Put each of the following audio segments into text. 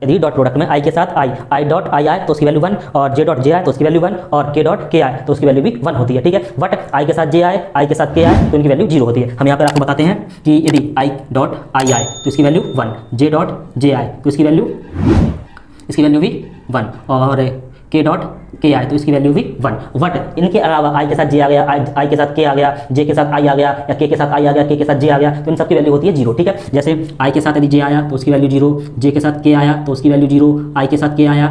यदि dot product में आई के साथ आई डॉट आई आए तो उसकी वैल्यू 1 और जे डॉट जे आए तो उसकी वैल्यू 1 और के डॉट के आए तो उसकी वैल्यू भी 1 होती है। ठीक है, बट आई के साथ जे आए आई के साथ के आए तो उनकी वैल्यू 0 होती है। हम यहाँ पर आपको बताते हैं कि यदि आई डॉट आई आए तो इसकी वैल्यू 1, जे डॉट जे आए तो इसकी वैल्यू भी 1 और के डॉट के आए तो इसकी वैल्यू भी 1। बट इनके अलावा आई के साथ जे आ गया, आई के साथ के आ गया, जे के साथ आई आ गया या के साथ आई आ गया, के साथ जे आ गया तो इन सबकी वैल्यू होती है 0। ठीक है, जैसे आई के साथ यदि जे आया तो उसकी वैल्यू 0, जे के साथ के आया तो उसकी वैल्यू 0, आई के साथ के आया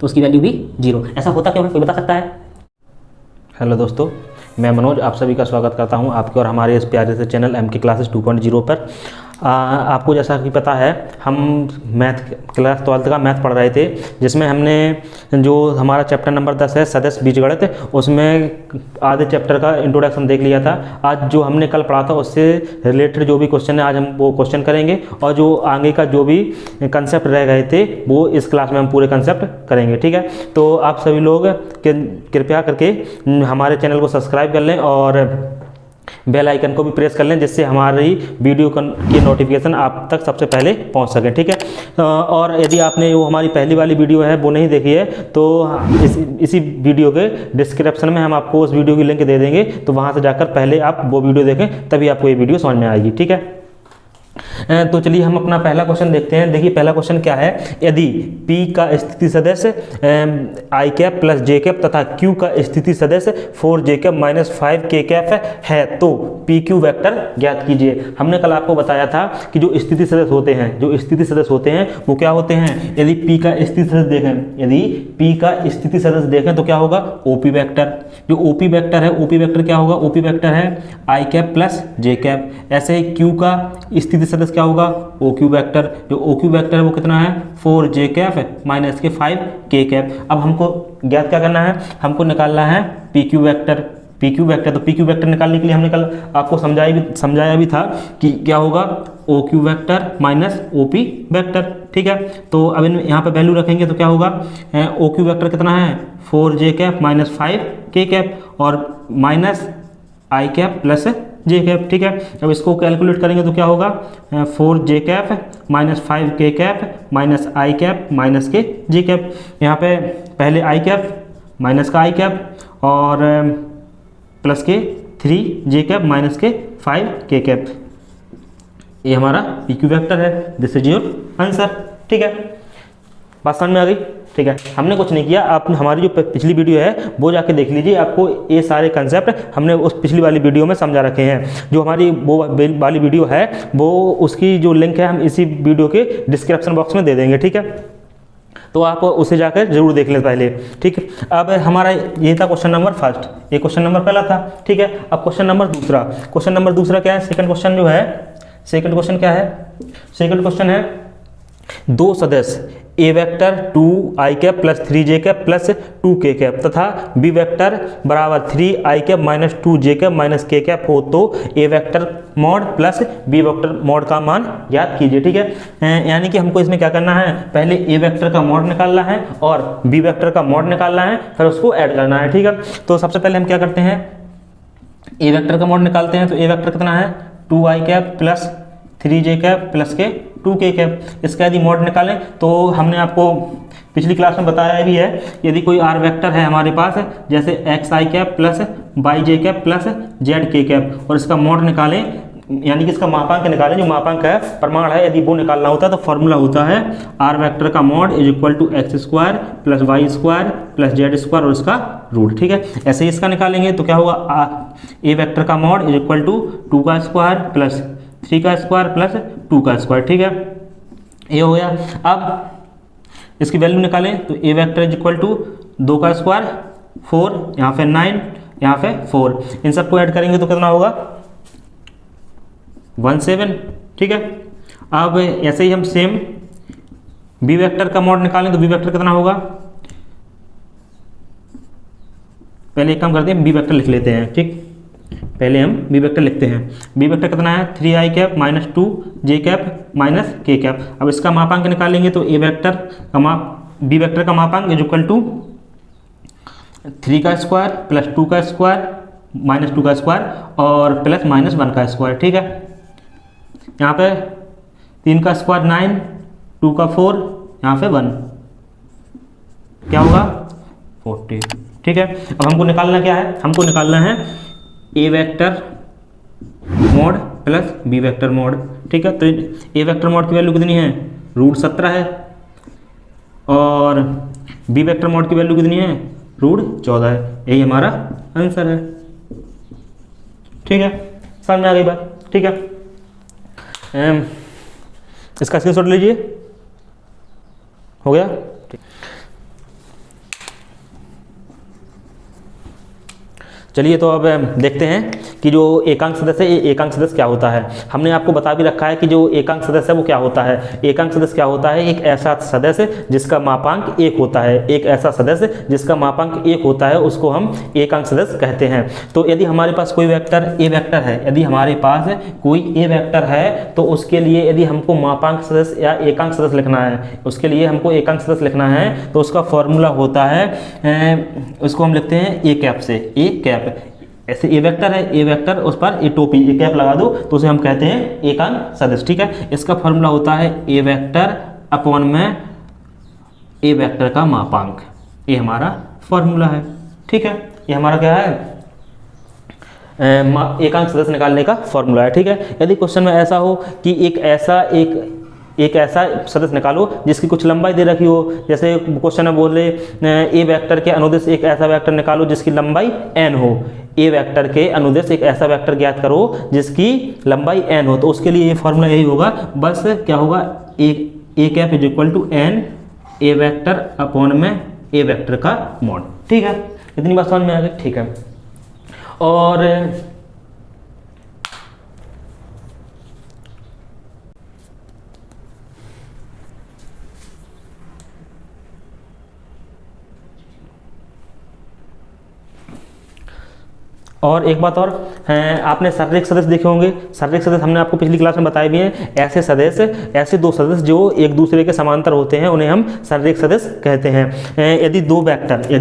तो उसकी वैल्यू भी 0। ऐसा होता क्यों है, कोई बता सकता है? हेलो दोस्तों, मैं मनोज आप सभी का स्वागत करता हूं आपके और हमारे इस प्यारे से चैनल MK क्लासेस 2.0 पर। आपको जैसा कि पता है हम मैथ क्लास 12th का मैथ पढ़ रहे थे, जिसमें हमने जो हमारा चैप्टर नंबर 10 है सदस्य बीजगणित, उसमें आधे चैप्टर का इंट्रोडक्शन देख लिया था। आज जो हमने कल पढ़ा था उससे रिलेटेड जो भी क्वेश्चन है आज हम वो क्वेश्चन करेंगे और जो आगे का जो भी कंसेप्ट रह गए थे वो इस क्लास में हम पूरे कंसेप्ट करेंगे। ठीक है, तो आप सभी लोग कृपया करके हमारे चैनल को सब्सक्राइब कर लें और बेल आइकन को भी प्रेस कर लें, जिससे हमारी वीडियो की नोटिफिकेशन आप तक सबसे पहले पहुंच सके। ठीक है, और यदि आपने वो हमारी पहली वाली वीडियो है वो नहीं देखी है तो इसी वीडियो के डिस्क्रिप्शन में हम आपको उस वीडियो की लिंक दे देंगे, तो वहां से जाकर पहले आप वो वीडियो देखें, तभी आपको ये वीडियो समझ में आएगी। ठीक है, तो चलिए हम अपना पहला क्वेश्चन देखते हैं। देखिए पहला क्वेश्चन क्या है, यदि P का स्थिति सदस्य आई कैप प्लस जे कैप तथा Q का स्थिति सदस्य 4 जे कैप माइनस 5 के कैप है तो PQ वेक्टर ज्ञात कीजिए। हमने कल आपको बताया था कि जो स्थिति सदस्य होते हैं वो क्या होते हैं। यदि P का स्थिति सदस्य देखें तो क्या होगा, OP वेक्टर। जो OP वेक्टर है, OP वेक्टर क्या होगा, OP वेक्टर है आई कैप प्लस जे कैप। ऐसे ही Q का स्थिति सदस्य क्या होगा, OQ वेक्टर। जो OQ वेक्टर है वो कितना है, 4 जे कैप माइनस के 5 के कैप। अब हमको ज्ञात क्या करना है, हमको निकालना है PQ वेक्टर। PQ वेक्टर, तो PQ वेक्टर निकालने के लिए हमने कल आपको समझाया भी था कि क्या होगा, OQ vector minus OP vector. ठीक है, तो अब यहाँ पे वैल्यू रखेंगे तो क्या होगा, OQ वेक्टर कितना है 4 जे कैप माइनस 5 के कैप और माइनस आई कैप प्लस जे कैप। ठीक है, अब इसको कैलकुलेट करेंगे तो क्या होगा, 4 जे कैप माइनस 5 के कैप माइनस आई कैप माइनस के जे कैप। यहाँ पे पहले आई कैप माइनस का आई कैप और प्लस के 3 जे कैप माइनस के 5 के कैप। ये हमारा PQ वेक्टर है। This is your answer. ठीक है, बात समझ में आ गई। ठीक है, हमने कुछ नहीं किया, आप हमारी जो पिछली वीडियो है वो जाके देख लीजिए, आपको ये सारे कंसेप्ट हमने उस पिछली वाली वीडियो में समझा रखे हैं। जो हमारी वो वाली वीडियो है वो उसकी जो लिंक है हम इसी वीडियो के डिस्क्रिप्शन बॉक्स में दे देंगे। ठीक है, तो आप उसे जाकर जरूर देख लें पहले। ठीक है, अब हमारा ये था क्वेश्चन नंबर फर्स्ट, ये क्वेश्चन नंबर पहला था। ठीक है, अब क्वेश्चन नंबर दूसरा क्या है, सेकंड क्वेश्चन जो है, सेकंड क्वेश्चन क्या है, सेकंड क्वेश्चन है दो सदस्य A vector 2 I cap plus 3 J cap plus 2 K cap तथा बी वेक्टर बराबर 3 I cap minus 2 J cap minus K cap हो तो A vector mod plus B vector mod का मान ज्ञात कीजिए। ठीक है, यानी कि हमको इसमें क्या करना है, पहले ए वेक्टर का मॉड निकालना है और बी वेक्टर का मॉड निकालना है, फिर उसको ऐड करना है। ठीक है, तो सबसे पहले हम क्या करते हैं, ए वेक्टर का मॉड निकालते हैं। तो ए वेक्टर कितना है, 2 I cap plus 3 J cap plus के 2 के कैप। इसका यदि मॉड निकालें तो हमने आपको पिछली क्लास में बताया भी है, यदि कोई आर वेक्टर है हमारे पास, जैसे एक्स आई कैप प्लस वाई जे कैप प्लस जेड के कैप, और इसका मॉड निकालें यानी कि इसका मापांक निकालें, जो मापांक है प्रमाण है, यदि वो निकालना होता है तो फॉर्मूला होता है आर वेक्टर का mod is equal to x square plus y square plus z square और इसका रूट। ठीक है, ऐसे ही इसका निकालेंगे तो क्या होगा, ए वेक्टर का मॉड इज इक्वल टू 2 का स्क्वायर प्लस 3 का स्क्वायर प्लस 2 का स्क्वायर। ठीक है, ये हो गया। अब इसकी वैल्यू निकालें तो A vector is equal to 2 का स्क्वायर 4, यहाँ पे 9, यहाँ पे 4, इन सबको ऐड करेंगे तो कितना होगा 17। ठीक है, अब ऐसे ही हम सेम बी वेक्टर का मॉड निकालें तो बी वेक्टर कितना होगा, पहले एक काम करते हैं, बी वेक्टर लिख लेते हैं। ठीक, पहले हम बी वेक्टर लिखते हैं। बी वेक्टर कितना है, 3 I cap minus 2 J cap minus K cap. अब इसका मापांक निकालेंगे तो ए वेक्टर का बी वेक्टर का मापांक इज इक्वल टू 3 का स्क्वायर प्लस 2 का स्क्वायर माइनस 2 का स्क्वायर और प्लस माइनस 1 का स्क्वायर। ठीक है, यहाँ पे 3 का स्क्वायर 9, 2 का 4 यहाँ पे 1, क्या होगा 40। ठीक है, अब हमको निकालना क्या है, हमको निकालना है A vector mod plus B vector mod. ठीक है, तो ए वेक्टर मॉड की वैल्यू कितनी है, √17 है, और बी वेक्टर मॉड की वैल्यू कितनी है, √14 है। यही हमारा आंसर है। ठीक है, समझ में आ गई बात। ठीक है, इसका स्क्रीनशॉट लीजिए, हो गया। चलिए तो अब देखते हैं कि जो एकांक सदस्य है, ये एकांक सदस्य क्या होता है। हमने आपको बता भी रखा है कि जो एकांक सदस्य है वो क्या होता है। एकांक सदस्य क्या होता है, एक ऐसा सदस्य जिसका मापांक 1 होता है। एक ऐसा सदस्य जिसका मापांक 1 होता है उसको हम एकांक सदस्य कहते हैं। तो यदि हमारे पास कोई वेक्टर ए वेक्टर है, यदि हमारे पास कोई ए वेक्टर है तो उसके लिए यदि हमको मापांक सदस्य या एकांक सदस्य लिखना है, उसके लिए हमको एकांक सदस्य लिखना है तो उसका फॉर्मूला होता है, उसको हम लिखते हैं ए कैप से। ए कैप, ऐसे ए वेक्टर है, ए वेक्टर उस पर ए टोपी ए कैप लगा दो तो उसे हम कहते हैं एकांक सदस्य। ठीक है, इसका फॉर्मूला होता है ए वेक्टर अपॉन में ए वेक्टर का मापांक। ये हमारा फॉर्मूला है। ठीक है, ये हमारा क्या है, एकांक सदस्य निकालने का फॉर्मूला है। ठीक है, यदि क्वेश्चन में ऐसा हो कि एक ऐसा सदस्य निकालो जिसकी कुछ लंबाई दे रखी हो, जैसे क्वेश्चन में बोले ए वेक्टर के अनुदेश एक ऐसा वेक्टर निकालो जिसकी लंबाई n हो। ए वेक्टर के अनुदेश एक ऐसा वेक्टर ज्ञात करो जिसकी लंबाई n हो, तो उसके लिए ये फॉर्मूला यही होगा, बस क्या होगा, A cap is equal to n A vector upon में ए वेक्टर का मॉड। ठीक है, इतनी बात समझ में आ गई। ठीक है, और एक बात और है, आपने शारीरिक सदस्य देखे होंगे। शारीरिक सदस्य हमने आपको पिछली क्लास में बताए भी हैं। ऐसे सदस्य, ऐसे दो सदस्य जो एक दूसरे के समांतर होते हैं उन्हें हम शारीरिक सदस्य कहते हैं। यदि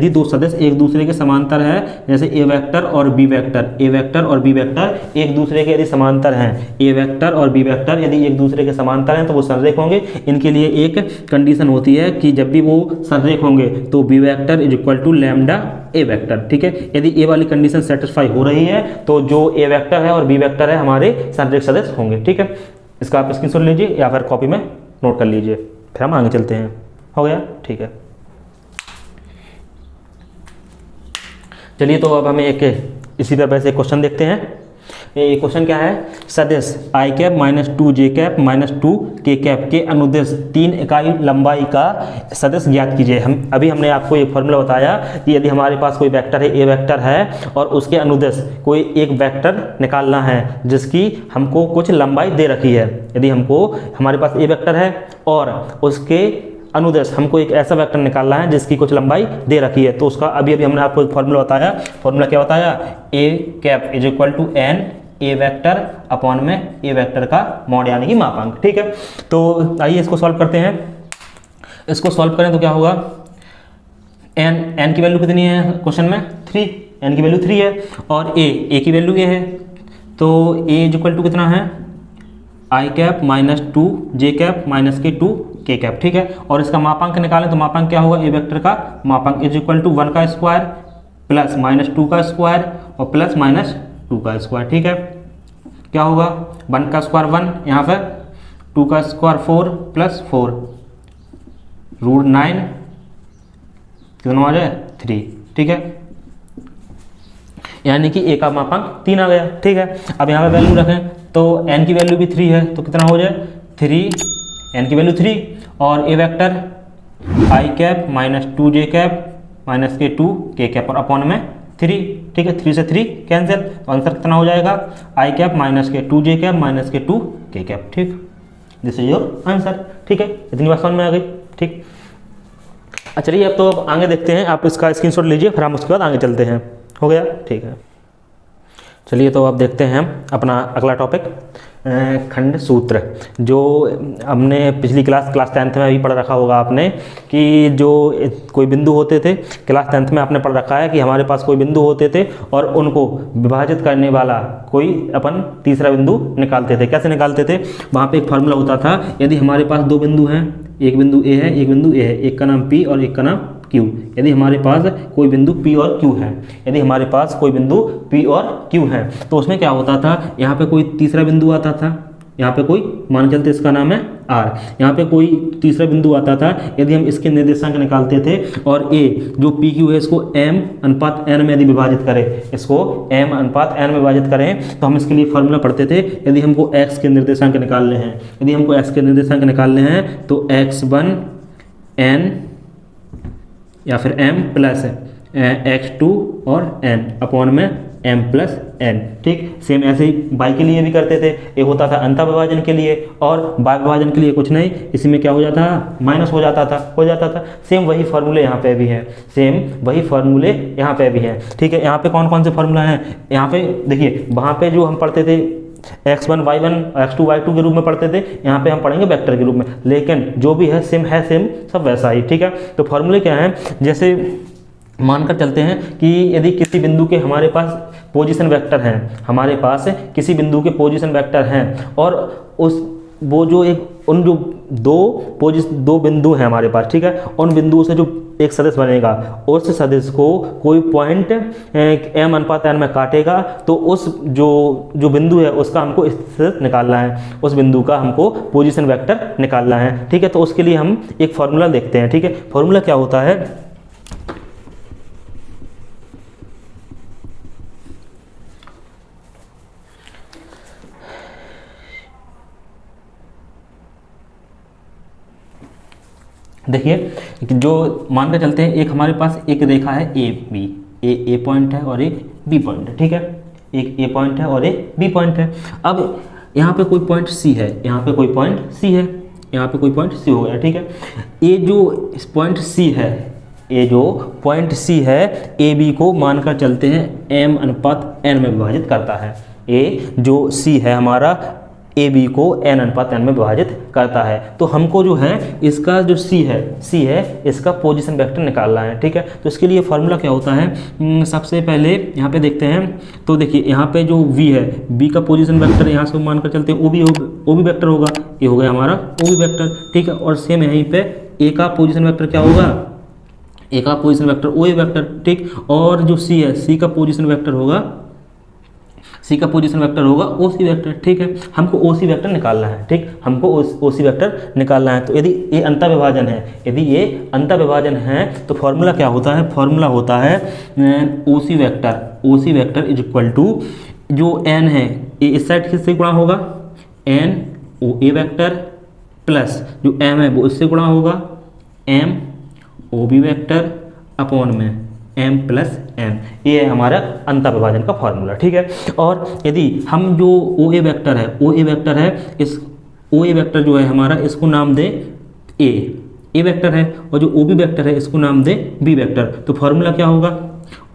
दो सदस्य एक दूसरे के समांतर है, जैसे ए वेक्टर और बी वेक्टर, ए वेक्टर और बी वेक्टर एक दूसरे के यदि समांतर हैं, ए वेक्टर और बी वेक्टर यदि एक दूसरे के समांतर हैं तो वो शारीरिक होंगे। इनके लिए एक कंडीशन होती है कि जब भी वो शारीरिक होंगे तो B vector is equal to lambda A vector. ठीक है, यदि ए वाली कंडीशन सेटिस्फाई हो रही है तो जो ए वेक्टर है और बी वेक्टर है हमारे शारीरिक सदस्य होंगे। ठीक है, इसका आप स्क्रीनशॉट लीजिए या फिर कॉपी में नोट कर लीजिए, फिर हम आगे चलते हैं। हो गया। ठीक है, चलिए तो अब हमें एक इसी तरह से क्वेश्चन देखते हैं। ये क्वेश्चन क्या है, सदिश I cap minus 2 cap minus 2 cap के अनुदेश 3 इकाई लंबाई का सदिश ज्ञात कीजिए। हमने आपको एक फॉर्मूला बताया कि यदि हमारे पास कोई वेक्टर है, ए वेक्टर है और उसके अनुदेश कोई एक वेक्टर निकालना है जिसकी हमको कुछ लंबाई दे रखी है। यदि हमारे पास ए वेक्टर है और उसके अनुदेश हमको एक ऐसा वेक्टर निकालना है जिसकी कुछ लंबाई दे रखी है, तो उसका अभी हमने आपको एक फॉर्मूला बताया। फॉर्मूला क्या बताया, A cap is equal to N A vector upon में ए वेक्टर का मॉड यानी कि मापांक। ठीक है, तो आइए इसको सॉल्व करते हैं। इसको सॉल्व करें तो क्या होगा, एन की वैल्यू कितनी है क्वेश्चन में, 3, एन की वैल्यू 3 है और ए की वैल्यू ए है, तो ए इज इक्वल टू कितना है, आई cap minus 2 J cap minus के 2 के कैप। ठीक है, और इसका मापांक निकालें तो मापांक क्या होगा, ए वेक्टर का मापांक इज इक्वल टू 1 का स्क्वायर प्लस माइनस 2 का स्क्वायर और प्लस माइनस 2 का स्क्वायर। ठीक है, क्या होगा, 1 का स्क्वायर 1, यहाँ पर 2 का स्क्वायर 4 प्लस 4 √9 कितना हो जाए 3। ठीक है, यानी कि ए का मापांक 3 आ गया। ठीक है, अब यहाँ पे वैल्यू रखें तो एन की वैल्यू भी 3 है तो कितना हो जाए 3, एन की वैल्यू 3 और ए वेक्टर आई cap minus 2 J cap minus के 2 के कैप और अपॉन में 3। ठीक है, 3 से 3 कैंसिल, तो आंसर कितना हो जाएगा, आई कैप माइनस के 2 जे कैप माइनस के 2 के कैप। ठीक, दिस इज योर आंसर। ठीक है, इतनी बात समझ में आ गई। ठीक, चलिए अब तो आगे देखते हैं। आप इसका स्क्रीनशॉट लीजिए, फिर हम उसके बाद आगे चलते हैं। हो गया। ठीक है, चलिए तो अब देखते हैं हम अपना अगला टॉपिक, खंड सूत्र। जो हमने पिछली क्लास 10th में अभी पढ़ रखा होगा आपने कि जो कोई बिंदु होते थे, क्लास 10th में आपने पढ़ रखा है कि हमारे पास कोई बिंदु होते थे और उनको विभाजित करने वाला कोई अपन तीसरा बिंदु निकालते थे। कैसे निकालते थे? वहाँ पे एक फार्मूला होता था, यदि हमारे पास दो बिंदु हैं, एक बिंदु ए है, एक बिंदु ए है, एक का नाम P और एक का नाम Q। यदि हमारे पास कोई बिंदु P और Q है, यदि हमारे पास कोई बिंदु P और Q है, तो उसमें क्या होता था, यहाँ पे कोई तीसरा बिंदु आता था, यहाँ पे कोई मान चलते इसका नाम है R, यहाँ पे कोई तीसरा बिंदु आता था। यदि हम इसके निर्देशांक निकालते थे और A जो PQ है इसको m/n में यदि विभाजित करें, इसको m/n में विभाजित करें, तो हम इसके लिए फॉर्मूला पढ़ते थे। यदि हमको x के निर्देशांक निकालने हैं, यदि हमको x के निर्देशांक निकालने हैं तो x1 n या फिर m प्लस x2 और n अपॉन में m प्लस n। ठीक, सेम ऐसे ही y के लिए भी करते थे। ये होता था अंतः विभाजन के लिए और y विभाजन के लिए कुछ नहीं, इसी में क्या हो जाता है, माइनस हो जाता था। सेम वही फार्मूले यहाँ पे भी हैं, सेम वही फार्मूले यहाँ पे भी हैं। ठीक है, यहाँ पे कौन कौन से फार्मूला हैं? यहाँ पे देखिए, वहाँ पे जो हम पढ़ते थे x1 y1 x2 y2 के रूप में पढ़ते थे, यहाँ पे हम पढ़ेंगे वेक्टर के रूप में, लेकिन जो भी है सेम सब वैसा ही। ठीक है, तो फॉर्मूले क्या हैं? जैसे मानकर चलते हैं कि यदि किसी बिंदु के हमारे पास पोजीशन वेक्टर हैं, हमारे पास किसी बिंदु के पोजीशन वेक्टर हैं और वो जो एक उन जो दो बिंदु हैं हमारे पास, ठीक है, उन बिंदुओं से जो एक सदिश बनेगा, उस सदिश को कोई पॉइंट m/n में काटेगा, तो उस जो बिंदु है उसका हमको इससे निकालना है, उस बिंदु का हमको पोजीशन वेक्टर निकालना है। ठीक है, तो उसके लिए हम एक फार्मूला देखते हैं। ठीक है, फार्मूला क्या होता है? देखिए, जो मान कर चलते हैं, एक हमारे पास एक रेखा है ए बी, ए पॉइंट है और एक बी पॉइंट है। ठीक है, एक ए पॉइंट है और एक बी पॉइंट है। अब यहाँ पे कोई पॉइंट सी है, यहाँ पे कोई पॉइंट सी है, यहाँ पे कोई पॉइंट सी हो गया। ठीक है, ये जो पॉइंट सी है, ये जो पॉइंट सी है, ए बी को मानकर चलते हैं m/n में विभाजित करता है। ये जो सी है हमारा, ए बी को n/n में विभाजित करता है। तो हमको जो है इसका जो सी है इसका पोजीशन वेक्टर निकालना है। ठीक है, तो इसके लिए फार्मूला क्या होता है? सबसे पहले यहाँ पे देखते हैं, तो देखिए यहाँ पे जो v है, v का पोजीशन वेक्टर यहाँ से मानकर चलते हैं ओ बी वेक्टर होगा, ये हो गया हमारा ओ बी वेक्टर। ठीक है, और सेम यहीं पे ए का पोजीशन वेक्टर क्या होगा? ए का position vector O A vector. ठीक, और जो सी है, सी का पोजीशन वेक्टर होगा ओ सी वेक्टर। ठीक है, हमको ओ सी वेक्टर निकालना है। ठीक, हमको ओ सी वेक्टर निकालना है। तो यदि ये अंतः विभाजन है, तो फॉर्मूला क्या होता है? फॉर्मूला होता है ओ C vector is equal to, जो n है ये इस साइड किससे गुणा होगा, n O A vector, plus जो m है वो इससे गुणा होगा, m O B vector upon में m प्लस n। ये है हमारा अंतः विभाजन का फॉर्मूला। ठीक है, और यदि हम जो ओ ए वेक्टर है, इस ओ ए वेक्टर जो है हमारा, इसको नाम दे ए वेक्टर है, और जो ओ बी वेक्टर है इसको नाम दे बी वेक्टर। तो फॉर्मूला क्या होगा?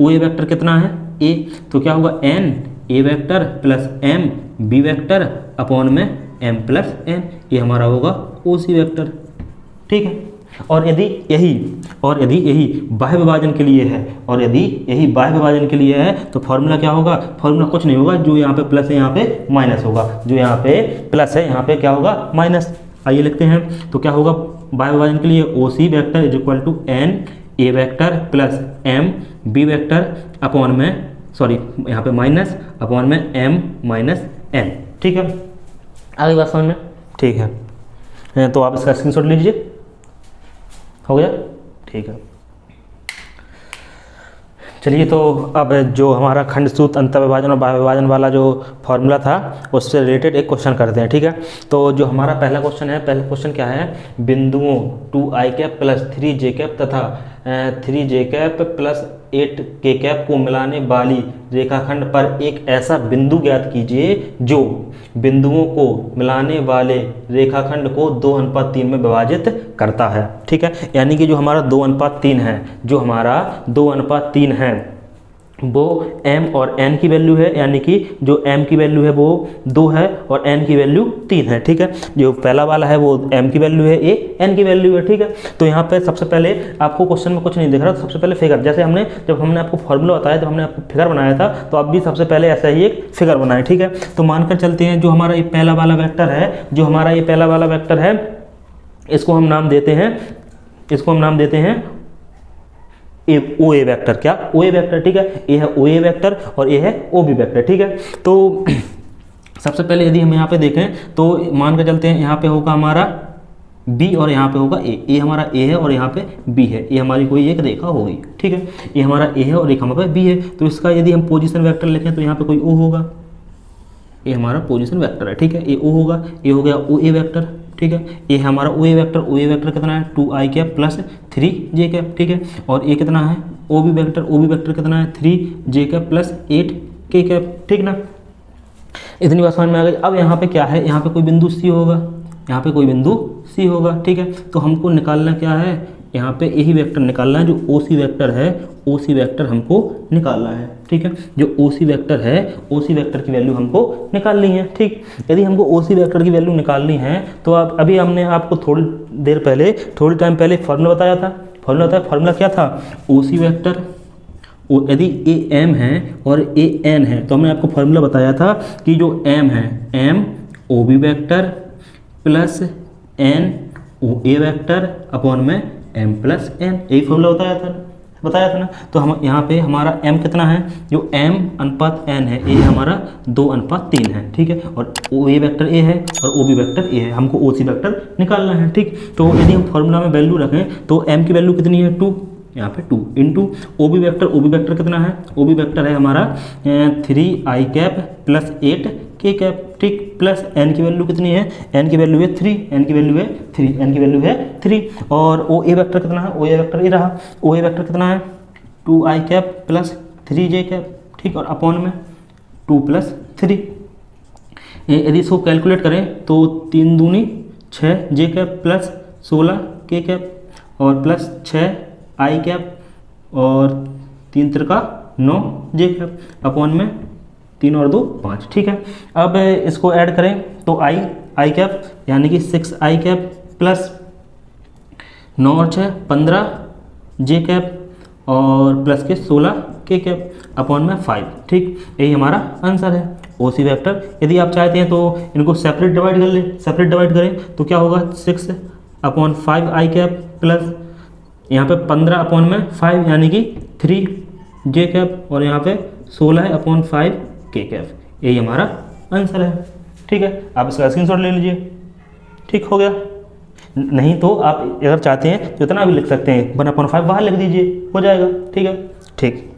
ओ ए वेक्टर कितना है? ए, तो क्या होगा, n A vector plus m B vector upon में m प्लस n। ये हमारा होगा ओ सी वेक्टर। ठीक है, और यदि यही बाह्य विभाजन के लिए है, तो फॉर्मूला क्या होगा? फॉर्मूला कुछ नहीं होगा, जो यहाँ पे प्लस है यहाँ पे माइनस होगा, जो यहाँ पे प्लस है यहाँ पे क्या होगा, माइनस। आइए लिखते हैं, तो क्या होगा बाह्य विभाजन के लिए? O C vector is equal to n A vector plus m B vector upon में, सॉरी यहाँ पे माइनस, अपॉन में m माइनस n। ठीक है, आगे बात समझ में? ठीक है, तो आप इसका स्क्रीनशॉट लीजिए। हो गया? ठीक है, चलिए तो अब जो हमारा खंड सूत्र, अंतः विभाजन और बाह्य विभाजन वाला जो फॉर्मूला था, उससे रिलेटेड एक क्वेश्चन करते हैं। ठीक है, तो जो हमारा पहला क्वेश्चन क्या है? बिंदुओं 2i प्लस 3j तथा 3j प्लस 8k को मिलाने वाली रेखाखंड पर एक ऐसा बिंदु ज्ञात कीजिए जो बिंदुओं को मिलाने वाले रेखाखंड को 2:3 में विभाजित करता है। ठीक है, यानी कि जो हमारा 2:3 है, वो m और n की वैल्यू है, यानी कि जो m की वैल्यू है वो 2 है और n की वैल्यू 3 है, ठीक है। जो पहला वाला है वो m की वैल्यू है, ये n की वैल्यू है, ठीक है। तो यहाँ पे सबसे पहले आपको क्वेश्चन में कुछ नहीं दिख रहा, तो सबसे पहले फिगर, जैसे हमने जब हमने आपको फॉर्मूला बताया, जब हमने आपको फिगर बनाया था, तो आप भी सबसे पहले ऐसा ही एक फिगर बनाए, ठीक है। तो मानकर चलते हैं जो हमारा ये पहला वाला वेक्टर है, जो हमारा ये पहला वाला वेक्टर है, इसको हम नाम देते हैं ओ ए वेक्टर। क्या? ओ ए वेक्टर, ठीक है। ये है ओ ए वेक्टर और ये है ओ बी वेक्टर, ठीक है। तो सबसे पहले यदि हम यहाँ पे देखें तो मान के चलते हैं यहाँ पे होगा हमारा बी और यहाँ पे होगा ए हमारा ए है और यहाँ पे बी है, ये हमारी कोई एक रेखा होगी, ठीक है। ये हमारा ए है और एक हमारे पे बी है, तो इसका यदि हम पोजीशन वेक्टर लिखें तो यहाँ पे कोई ओ होगा, ये हमारा पोजीशन वेक्टर है, ठीक है। ये ओ होगा, ये हो गया ओ ए वेक्टर, ठीक है। ये हमारा ओ ए वेक्टर कितना है 2i cap plus 3j cap, ठीक है। और ये कितना है ओ बी वेक्टर कितना है 3j cap plus 8k cap, ठीक ना। इतनी बात समझ में आ गई। अब यहाँ पे क्या है, यहाँ पे कोई बिंदु सी होगा, यहाँ पे कोई बिंदु सी होगा, ठीक है। तो हमको निकालना क्या है, यहाँ पे यही वेक्टर निकालना है, जो ओ सी वेक्टर है, ओ सी वेक्टर हमको निकालना है, ठीक है। जो ओ सी वेक्टर है, ओ सी वेक्टर की वैल्यू हमको निकालनी है, ठीक। यदि हमको ओ सी वेक्टर की वैल्यू निकालनी है तो अब अभी हमने आपको थोड़ी टाइम पहले फॉर्मूला बताया था। फॉर्मूला क्या था, ओ सी वेक्टर, यदि ए एम है और ए एन है, तो हमने आपको फॉर्मूला बताया था कि जो एम है, M O B vector plus N O A vector upon में एम प्लस एन, यही फॉर्मूला बताया था ना। तो हम यहाँ पे हमारा m कितना है, जो m अनुपात n है, ये हमारा 2:3 है, ठीक है। और ओ ए वेक्टर ए है और ओ बी वेक्टर ए है, हमको ओ सी वेक्टर निकालना है, ठीक। तो यदि हम फॉर्मूला में वैल्यू रखें तो m की वैल्यू कितनी है 2, यहाँ पे 2 इंटू ओ बी वेक्टर कितना है, ओ बी वेक्टर है हमारा 3i cap plus 8k cap, ठीक, प्लस n की वैल्यू कितनी है, n की वैल्यू है 3, और ओ ए वेक्टर कितना है, ओ ए वेक्टर ये रहा, ओ ए वेक्टर कितना है 2i cap plus 3j cap, ठीक, और अपॉन में 2 प्लस 3। यदि इसको कैलकुलेट करें तो 3 दूनी 6j cap plus 16k cap और प्लस 6i कैप और 3 त्रिका 9j कैप अपॉन में 3 और 2 5, ठीक है। अब इसको ऐड करें तो आई कैप यानी कि 6i कैप प्लस 9 और 6 15j कैप और प्लस के 16k कैप अपॉन में 5, ठीक। यही हमारा आंसर है ओ सी वेक्टर। यदि आप चाहते हैं तो इनको सेपरेट डिवाइड करें तो क्या होगा 6/5i कैप प्लस यहाँ पे 15 में 5 यानी कि 3j कैप और यहाँ पे 16/5k कैप, यही हमारा आंसर है, ठीक है। आप इसका स्क्रीनशॉट ले लीजिए, ठीक हो गया। नहीं तो आप अगर चाहते हैं तो इतना भी लिख सकते हैं, 1/5 बाहर लिख दीजिए, हो जाएगा, ठीक है, ठीक।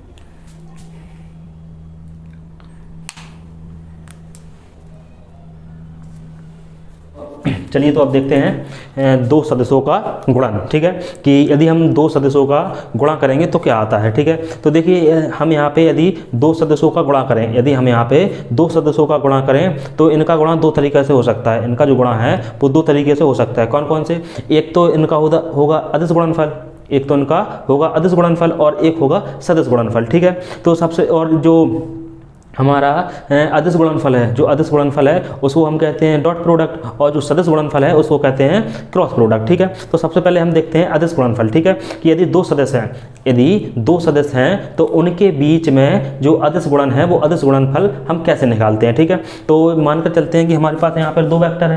चलिए तो अब देखते हैं दो सदस्यों का गुणन, ठीक है, कि यदि हम दो सदस्यों का गुणा करेंगे तो क्या आता है, ठीक है। तो देखिए हम यहाँ पे यदि दो सदस्यों का गुणा करें, तो इनका गुणा दो तरीके से हो सकता है। इनका जो गुणा है वो दो तरीके से हो सकता है। कौन कौन से? एक तो इनका होगा अदिश गुणनफल, और एक होगा सदिश गुणनफल, ठीक है। तो सबसे, और जो हमारा अदिश गुणनफल है उसको हम कहते हैं डॉट प्रोडक्ट, और जो सदिश गुणनफल है उसको कहते हैं क्रॉस प्रोडक्ट, ठीक है। तो सबसे पहले हम देखते हैं अदिश गुणनफल, ठीक है, कि यदि दो सदस्य हैं तो उनके बीच में जो अदिश गुणन है वो अदिश गुणनफल हम कैसे निकालते हैं, ठीक है। तो मानकर चलते हैं कि हमारे पास यहाँ पर दो वेक्टर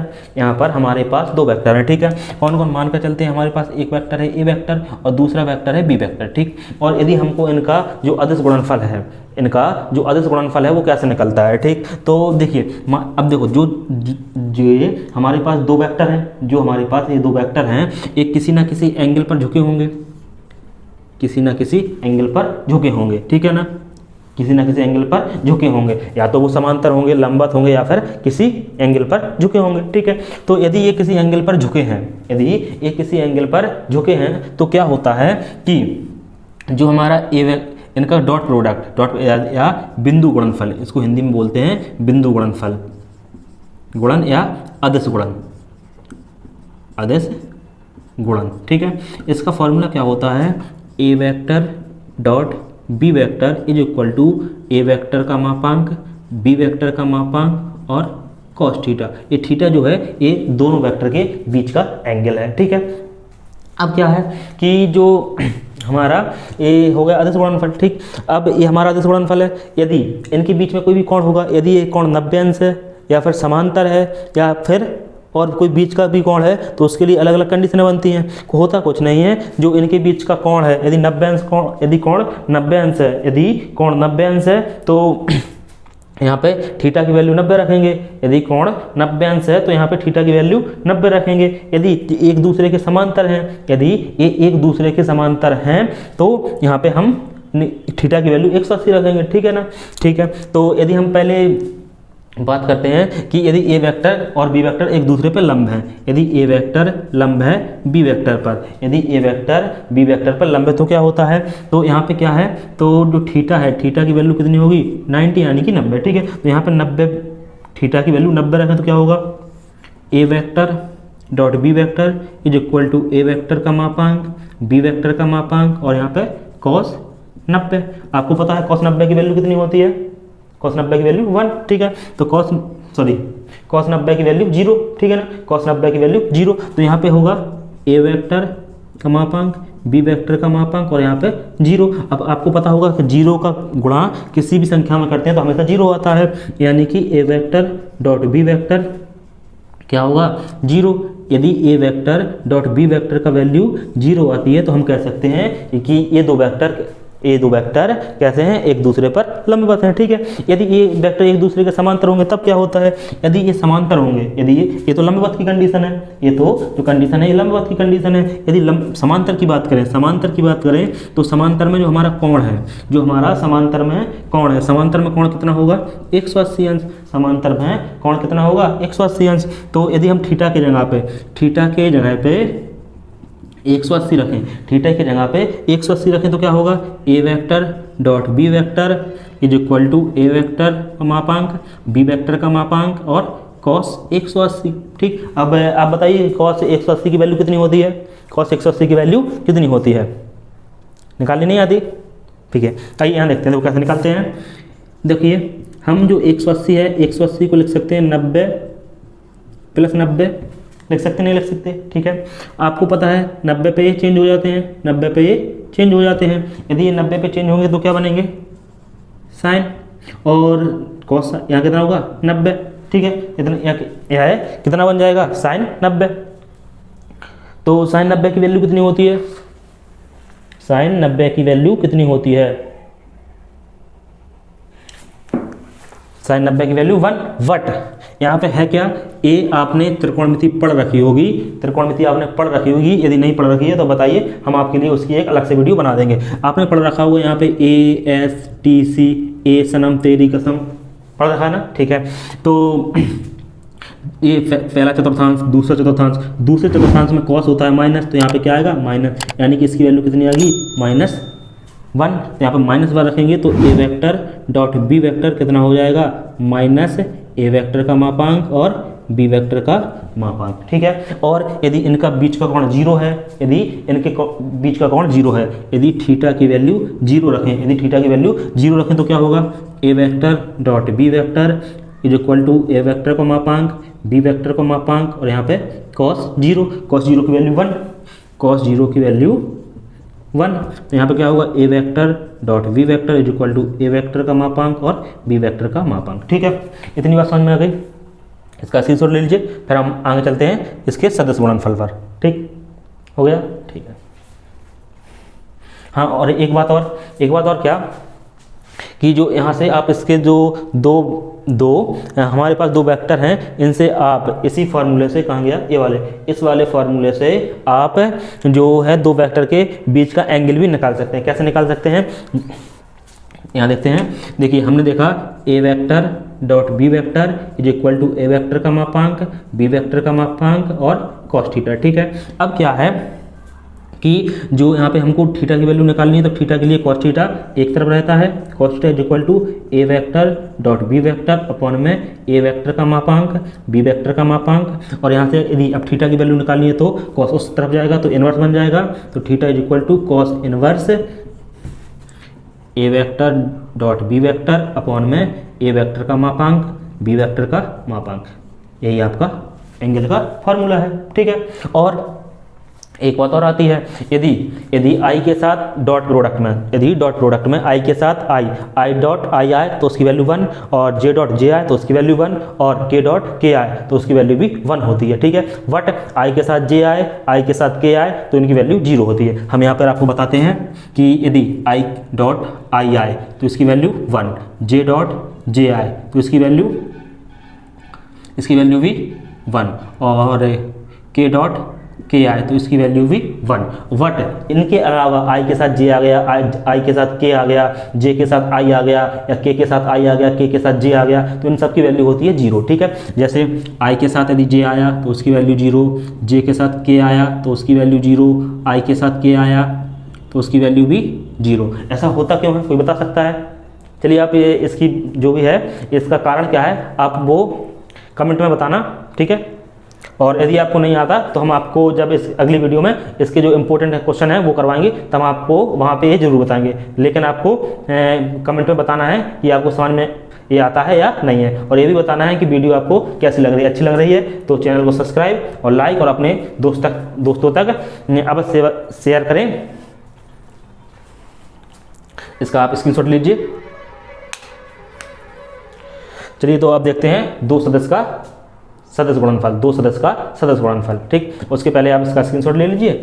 हैं, ठीक है। कौन कौन? मानकर चलते हैं हमारे पास एक वेक्टर है ए वेक्टर और दूसरा वेक्टर है बी वेक्टर, ठीक। और यदि हमको इनका जो अदिश गुणनफल है वो कैसे निकलता है, ठीक। तो देखिए अब देखो जो हमारे पास दो वेक्टर हैं, ये दो वेक्टर हैं, एक किसी ना किसी एंगल पर झुके होंगे, ठीक है ना, किसी ना किसी एंगल पर झुके होंगे, या तो वो समांतर होंगे, लंबवत होंगे, या फिर किसी एंगल पर झुके होंगे, ठीक है। तो यदि ये किसी एंगल पर झुके हैं तो क्या होता है कि जो हमारा इनका डॉट प्रोडक्ट या बिंदु गुणनफल, इसको हिंदी में बोलते हैं बिंदु गुणन या अदिश गुणन, ठीक है। इसका फॉर्मूला क्या होता है? A vector dot B vector is equal to A vector का मापांक, बी वेक्टर का मापांक और कॉस थीटा। ये थीटा जो है ये दोनों वेक्टर के बीच का एंगल है, ठीक है। अब क्या है कि जो हमारा ये हो गया अदिश गुणनफल, ठीक। अब ये हमारा अदिश गुणनफल है, यदि इनके बीच में कोई भी कोण होगा, यदि ये कोण 90 अंश है या फिर समांतर है या फिर और कोई बीच का भी कोण है, तो उसके लिए अलग अलग कंडीशनें बनती हैं। होता कुछ नहीं है, जो इनके बीच का कोण है यदि 90 अंश कोण, यदि कोण 90 अंश है, यदि कोण 90 अंश है तो यहाँ पे थीटा की वैल्यू 90 रखेंगे। यदि कोण 90 अंश है तो यहाँ पे थीटा की वैल्यू 90 रखेंगे। यदि एक दूसरे के समांतर हैं, यदि ये एक दूसरे के समांतर हैं तो यहाँ पे हम थीटा की वैल्यू 180 रखेंगे, ठीक है ना, ठीक है। तो यदि हम पहले बात करते हैं कि यदि ए वेक्टर और बी वेक्टर एक दूसरे पर लंब हैं, यदि ए वेक्टर लंब है बी वेक्टर पर, यदि ए वेक्टर बी वेक्टर पर लंब है तो क्या होता है, तो यहाँ पे क्या है, तो जो थीटा है, थीटा की वैल्यू कितनी होगी 90 यानी कि 90, ठीक है। तो यहाँ पे 90 थीटा की वैल्यू 90 रखें तो क्या होगा, A vector dot B vector is equal to A vector का मापांक, बी वेक्टर का मापांक और यहाँ पे कॉस 90। आपको पता है कॉस 90 की वैल्यू कितनी होती है, कॉस 90 की वैल्यू 1, ठीक है। तो कॉस 90 की वैल्यू 0, ठीक है ना, कॉस 90 की वैल्यू 0। तो यहाँ पे होगा ए वेक्टर का मापांक, बी वेक्टर का मापांक और यहाँ पे 0। अब आपको पता होगा कि 0 का गुणा किसी भी संख्या में करते हैं तो हमेशा 0 आता है, यानी कि ए वेक्टर डॉट बी वेक्टर क्या होगा 0। यदि ए वेक्टर डॉट बी वेक्टर का वैल्यू 0 आती है तो हम कह सकते हैं कि ये दो वेक्टर कैसे हैं, एक दूसरे पर लंबवत हैं, ठीक है। यदि ये वेक्टर एक दूसरे के समांतर होंगे तब क्या होता है, यदि ये समांतर होंगे, यदि ये तो लंबवत की कंडीशन है, ये तो जो कंडीशन है ये लंबवत की कंडीशन है। यदि समांतर की बात करें तो समांतर में जो हमारा कोण है, जो हमारा समांतर में कोण है, समांतर में कोण कितना होगा 180 अंश, समांतर में कोण कितना होगा 180 अंश। तो यदि हम थीटा के जगह पे 180 रखें, थीटा की जगह पे 180 रखें तो क्या होगा, A vector dot B vector is equal to A vector का मापांक, बी वेक्टर का मापांक और कॉस 180, ठीक। अब आप बताइए कॉस 180 की वैल्यू कितनी होती है, कॉस 180 की वैल्यू कितनी होती है, निकालनी नहीं आती, ठीक है। आइए यहाँ देखते हैं तो कैसे निकालते हैं। देखिए हम जो 180 है, 180 को लिख सकते हैं 90 प्लस 90, लिख सकते नहीं लिख सकते, ठीक है। आपको पता है 90 पे ये चेंज हो जाते हैं, 90 पे ये चेंज हो जाते हैं। यदि ये 90 पे चेंज होंगे तो क्या बनेंगे साइन, और कॉस यहाँ कितना होगा 90, ठीक है। इतना यह है कितना बन जाएगा साइन 90। तो साइन 90 की वैल्यू कितनी होती है, साइन 90 की वैल्यू कितनी होती है, साइन 90 की वैल्यू 1 वट। यहाँ पे है क्या, ए आपने त्रिकोणमिति पढ़ रखी होगी, त्रिकोणमिति आपने पढ़ रखी होगी, यदि नहीं पढ़ रखी है तो बताइए, हम आपके लिए उसकी एक अलग से वीडियो बना देंगे। आपने पढ़ रखा होगा यहाँ पे ASTC, ए सनम तेरी कसम, पढ़ रखा है ना, ठीक है। तो ये पहला चतुर्थांश, दूसरा चतुर्थांश, दूसरे चतुर्थांश में कॉस होता है माइनस, तो यहाँ पे क्या आएगा माइनस, यानी कि इसकी वैल्यू कितनी आ गई -1। तो यहाँ पे -1 रखेंगे तो A vector dot B vector कितना हो जाएगा, माइनस ए वेक्टर का मापांक और बी वेक्टर का मापांक, ठीक है। और यदि इनका बीच का कोण 0 है, यदि इनके बीच का कोण 0 है, यदि थीटा की वैल्यू 0 रखें, यदि थीटा की वैल्यू 0 रखें तो क्या होगा, A vector dot B vector is equal to A vector का मापांक, बी वेक्टर का मापांक और यहाँ पे cos 0 की वैल्यू 1, cos 0 की वैल्यू 1। तो यहाँ पे क्या होगा, A vector dot B vector is equal to A vector का मापांक और बी वेक्टर का मापांक, ठीक है। इतनी बात समझ में आ गई, इसका स्क्रीनशॉट ले लीजिए, फिर हम आगे चलते हैं इसके सदिश गुणनफल पर, ठीक हो गया, ठीक है। हाँ, और एक बात और क्या कि जो यहाँ से आप इसके जो दो हमारे पास 2 वेक्टर हैं, इनसे आप इसी फार्मूले से, कहाँ गया ये वाले, इस वाले फार्मूले से आप जो है 2 वेक्टर के बीच का एंगल भी निकाल सकते हैं। कैसे निकाल सकते हैं, यहाँ देखते हैं। देखिए हमने देखा A vector dot B vector is equal to A vector का मापांक, बी वेक्टर का मापांक और कॉस थीटा, ठीक है। अब क्या है कि जो यहाँ पे हमको थीटा की वैल्यू निकालनी है, तो थीटा के लिए कॉस थीटा एक तरफ रहता है, cos theta is equal to A vector dot B vector upon में ए वेक्टर का मापांक, बी वेक्टर का मापांक, और यहाँ से यदि अब थीटा की वैल्यू निकालनी है तो कॉस उस तरफ जाएगा तो इनवर्स बन जाएगा, तो theta is equal to cos inverse A vector dot B vector upon में ए वेक्टर का मापांक बी वेक्टर का मापांक, यही आपका एंगल का फॉर्मूला है। ठीक है, और एक बात और आती है, यदि आई के साथ डॉट प्रोडक्ट में, यदि डॉट प्रोडक्ट में आई के साथ आई डॉट आई आए तो उसकी वैल्यू 1, और जे डॉट जे आए तो उसकी वैल्यू 1, और के डॉट के आए तो उसकी वैल्यू भी 1 होती है। ठीक है, बट आई के साथ जे आए, आई के साथ के आए तो इनकी वैल्यू 0 होती है। हम यहाँ पर आपको बताते हैं कि यदि आई डॉट आई आए तो इसकी वैल्यू 1, जे डॉट जे आए तो इसकी वैल्यू भी 1, और के डॉट के आए तो इसकी वैल्यू भी 1। बट इनके अलावा आई के साथ जे आ गया, आई के साथ के आ गया, जे के साथ आई आ गया, या के साथ आई आ गया, के साथ जे आ गया, तो इन सब की वैल्यू होती है 0। ठीक है, जैसे आई के साथ यदि जे आया तो उसकी वैल्यू 0, जे के साथ के आया तो उसकी वैल्यू 0, आई के साथ के आया तो उसकी वैल्यू भी 0। ऐसा होता क्यों है, कोई बता सकता है? चलिए आप ये इसकी जो भी है इसका कारण क्या है आप वो कमेंट में बताना। ठीक है, और यदि आपको नहीं आता तो हम आपको जब इस अगली वीडियो में इसके जो इंपॉर्टेंट क्वेश्चन है वो करवाएंगे, तब आपको वहाँ पे ये जरूर बताएंगे। लेकिन आपको कमेंट में बताना है कि आपको समझ में ये आता है या नहीं है, और ये भी बताना है कि वीडियो आपको कैसी लग रही है। अच्छी लग रही है तो चैनल को सब्सक्राइब और लाइक और अपने दोस्तों तक अवश्य शेयर करें। इसका आप स्क्रीनशॉट लीजिए। चलिए तो अब देखते हैं दो सदस्य का सदस्य गुणनफल, दो सदस्य का सदस्य गुणनफल। ठीक, उसके पहले आप इसका स्क्रीनशॉट ले लीजिए।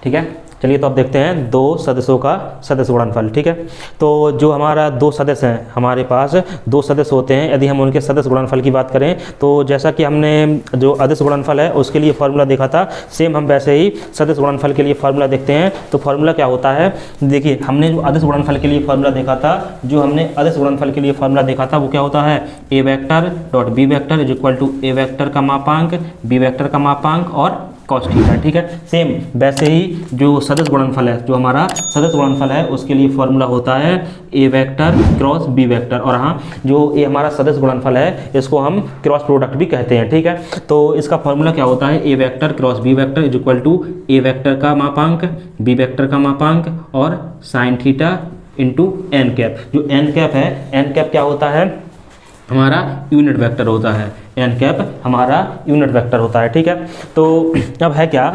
ठीक है, चलिए तो अब देखते हैं दो सदस्यों का सदस्य गुणनफल। ठीक है, तो जो हमारा दो सदस्य हैं, हमारे पास दो सदस्य होते हैं। यदि हम उनके सदस्य गुणनफल की बात करें तो जैसा कि हमने जो अदिश गुणनफल है उसके लिए फार्मूला देखा था, सेम हम वैसे ही सदस्य गुणनफल के लिए फार्मूला देखते हैं। तो फार्मूला क्या होता है, देखिए हमने जो अदिश गुणनफल के लिए फार्मूला देखा था, वो क्या होता है, A vector dot B vector is equal to A vector का मापांक बी वेक्टर का मापांक और कॉस थीटा। ठीक है, सेम वैसे ही जो सदस्य गुणनफल है, जो हमारा सदस्य गुणनफल है उसके लिए फॉर्मूला होता है A vector cross B vector. और हाँ, जो ये हमारा सदस्य गुणनफल है इसको हम क्रॉस प्रोडक्ट भी कहते हैं। ठीक है, तो इसका फॉर्मूला क्या होता है, A vector cross B vector is equal to A vector का मापांक बी वेक्टर का मापांक और sine theta into N cap. जो एन कैप है, एन कैप क्या होता है, हमारा यूनिट वेक्टर होता है। एन कैप हमारा यूनिट वेक्टर होता है। ठीक है, तो अब है क्या,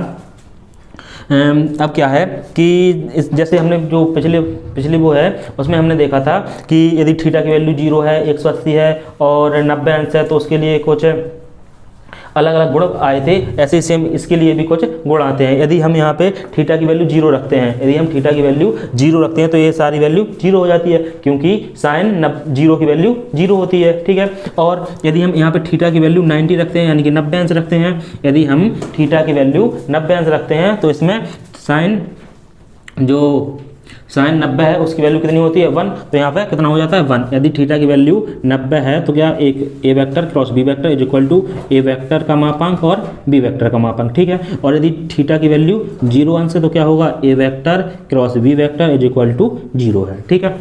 अब क्या है कि जैसे हमने जो पिछले वो है उसमें हमने देखा था कि यदि थीटा की वैल्यू 0 है, 180 है और 90 अंश है तो उसके लिए कुछ अलग अलग गुण आए थे। ऐसे ही सेम इसके लिए भी कुछ गुण आते हैं। यदि हम यहाँ पे थीटा की वैल्यू 0 रखते हैं, तो ये सारी वैल्यू 0 हो जाती है, क्योंकि साइन 0 की वैल्यू 0 होती है। ठीक है, और यदि हम यहाँ पे थीटा की वैल्यू 90 रखते हैं यानी कि 90 अंश रखते हैं, यदि हम थीटा की वैल्यू 90 अंश रखते हैं तो इसमें साइन 90 है उसकी वैल्यू कितनी होती है, 1। तो यहाँ पे कितना हो जाता है, 1। यदि थीटा की वैल्यू 90 है तो क्या, एक A vector cross B vector is equal to A vector का मापांक और बी वेक्टर का मापांक। ठीक है, और यदि थीटा की वैल्यू 0 अंश है तो क्या होगा, A vector cross B vector is equal to 0 है। ठीक है,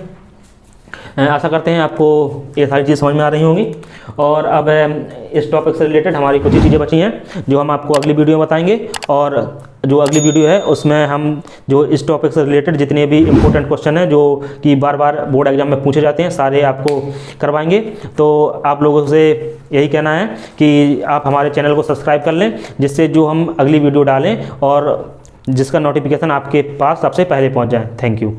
आशा करते हैं आपको ये सारी चीज़ समझ में आ रही होंगी। और अब इस टॉपिक से रिलेटेड हमारी कुछ ही चीज़ें बची हैं जो हम आपको अगली वीडियो में बताएंगे। और जो अगली वीडियो है उसमें हम जो इस टॉपिक से रिलेटेड जितने भी इंपॉर्टेंट क्वेश्चन हैं जो कि बार बार बोर्ड एग्जाम में पूछे जाते हैं, सारे आपको करवाएंगे। तो आप लोगों से यही कहना है कि आप हमारे चैनल को सब्सक्राइब कर लें, जिससे जो हम अगली वीडियो डालें और जिसका नोटिफिकेशन आपके पास सबसे पहले पहुँच जाए। Thank you.